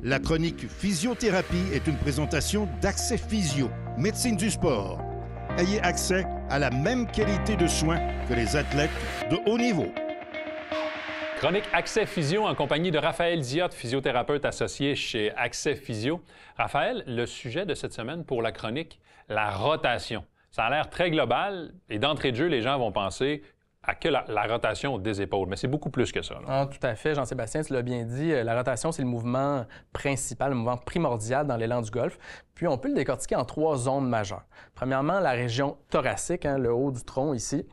La chronique Physiothérapie est une présentation d'Accès Physio, médecine du sport. Ayez accès à la même qualité de soins que les athlètes de haut niveau. Chronique Accès Physio en compagnie de Raphaël Ziotte, physiothérapeute associé chez Accès Physio. Raphaël, le sujet de cette semaine pour la chronique, la rotation. Ça a l'air très global et d'entrée de jeu, les gens vont penser à que la rotation des épaules, mais c'est beaucoup plus que ça. Ah, tout à fait, Jean-Sébastien, tu l'as bien dit. La rotation, c'est le mouvement principal, le mouvement primordial dans l'élan du golf. Puis on peut le décortiquer en 3 zones majeures. Premièrement, la région thoracique, le haut du tronc ici.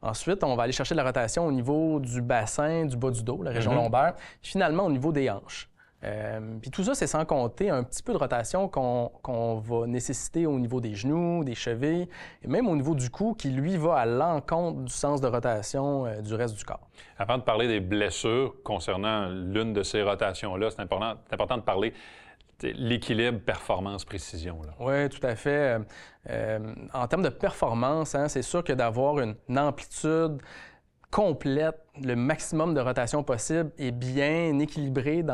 Ensuite, on va aller chercher de la rotation au niveau du bassin, du bas du dos, la région lombaire. Puis finalement, au niveau des hanches. Puis tout ça, c'est sans compter un petit peu de rotation qu'on va nécessiter au niveau des genoux, des chevilles, et même au niveau du cou, qui, lui, va à l'encontre du sens de rotation du reste du corps. Avant de parler des blessures concernant l'une de ces rotations-là, c'est important de parler de l'équilibre performance-précision. Oui, tout à fait. En termes de performance, c'est sûr que d'avoir une amplitude complète, le maximum de rotation possible et bien équilibré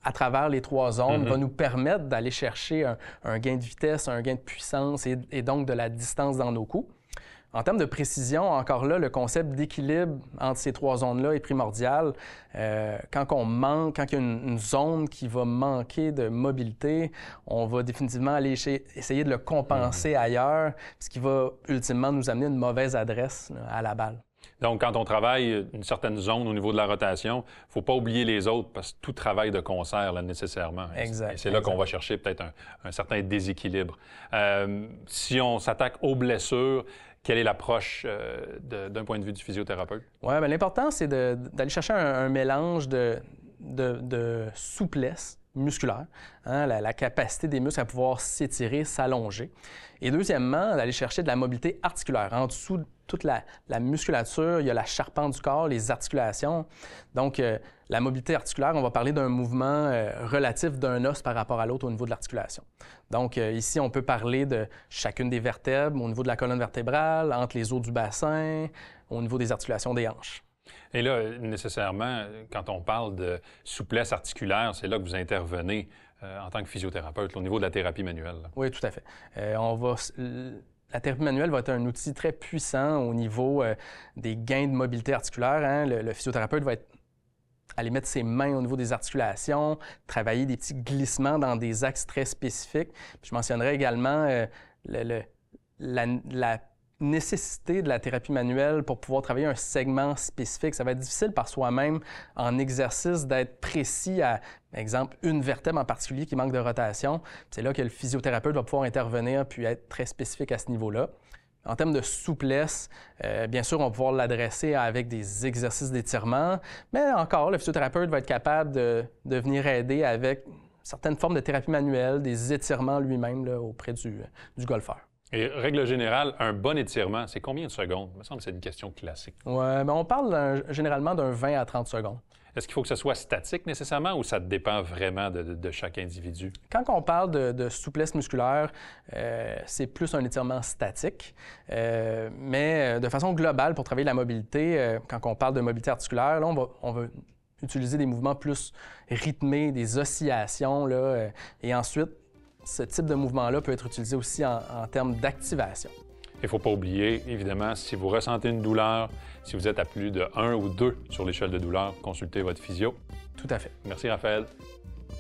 à travers les 3 zones va nous permettre d'aller chercher un gain de vitesse, un gain de puissance et donc de la distance dans nos coups. En termes de précision, encore là, le concept d'équilibre entre ces 3 zones-là est primordial. Quand il y a une zone qui va manquer de mobilité, on va définitivement aller essayer de le compenser ailleurs, ce qui va ultimement nous amener une mauvaise adresse à la balle. Donc, quand on travaille une certaine zone au niveau de la rotation, il ne faut pas oublier les autres parce que tout travaille de concert, là, nécessairement. Exact. Et c'est là qu'on va chercher peut-être un certain déséquilibre. Si on s'attaque aux blessures, quelle est l'approche d'un point de vue du physiothérapeute? Oui, bien, l'important, c'est d'aller chercher un mélange de souplesse musculaire, la capacité des muscles à pouvoir s'étirer, s'allonger. Et deuxièmement, d'aller chercher de la mobilité articulaire. En dessous de toute la musculature, il y a la charpente du corps, les articulations. Donc, la mobilité articulaire, on va parler d'un mouvement relatif d'un os par rapport à l'autre au niveau de l'articulation. Donc, ici, on peut parler de chacune des vertèbres, au niveau de la colonne vertébrale, entre les os du bassin, au niveau des articulations des hanches. Et là, nécessairement, quand on parle de souplesse articulaire, c'est là que vous intervenez en tant que physiothérapeute, au niveau de la thérapie manuelle. Là. Oui, tout à fait. La thérapie manuelle va être un outil très puissant au niveau des gains de mobilité articulaire. Le physiothérapeute va aller mettre ses mains au niveau des articulations, travailler des petits glissements dans des axes très spécifiques. Puis je mentionnerai également la nécessité de la thérapie manuelle pour pouvoir travailler un segment spécifique. Ça va être difficile par soi-même en exercice d'être précis à, par exemple, une vertèbre en particulier qui manque de rotation. C'est là que le physiothérapeute va pouvoir intervenir puis être très spécifique à ce niveau-là. En termes de souplesse, bien sûr, on va pouvoir l'adresser avec des exercices d'étirement, mais encore, le physiothérapeute va être capable de venir aider avec certaines formes de thérapie manuelle, des étirements lui-même là, auprès du golfeur. Et règle générale, un bon étirement, c'est combien de secondes? Il me semble que c'est une question classique. Oui, bien, on parle généralement d'un 20 à 30 secondes. Est-ce qu'il faut que ce soit statique nécessairement ou ça dépend vraiment de chaque individu? Quand on parle de souplesse musculaire, c'est plus un étirement statique. Mais de façon globale, pour travailler la mobilité, quand on parle de mobilité articulaire, là, on va utiliser des mouvements plus rythmés, des oscillations. Là, et ensuite, ce type de mouvement-là peut être utilisé aussi en termes d'activation. Il ne faut pas oublier, évidemment, si vous ressentez une douleur, si vous êtes à plus de 1 ou 2 sur l'échelle de douleur, consultez votre physio. Tout à fait. Merci, Raphaël.